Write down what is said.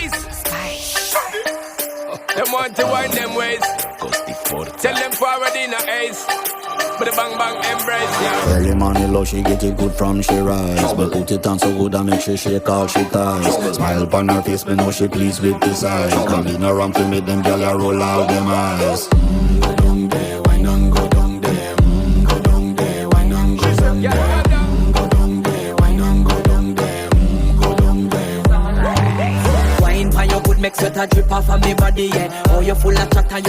ace. Them want to wind them ways. Tell them forward in a ace. But the bang bang embrace, yeah. Early morning love, she get it good from she rise. But put it on so good and make she shake all she ties. Smile upon her face, me know she pleased with this eyes. Come in around to make them gyal a roll out them eyes. Go down there, why not go down there? Go down there, why not go down there? Go down there, why not go down there? Go down there. Wine for your good, make sweat a drip off of me body, yeah. Oh, you full of chat and you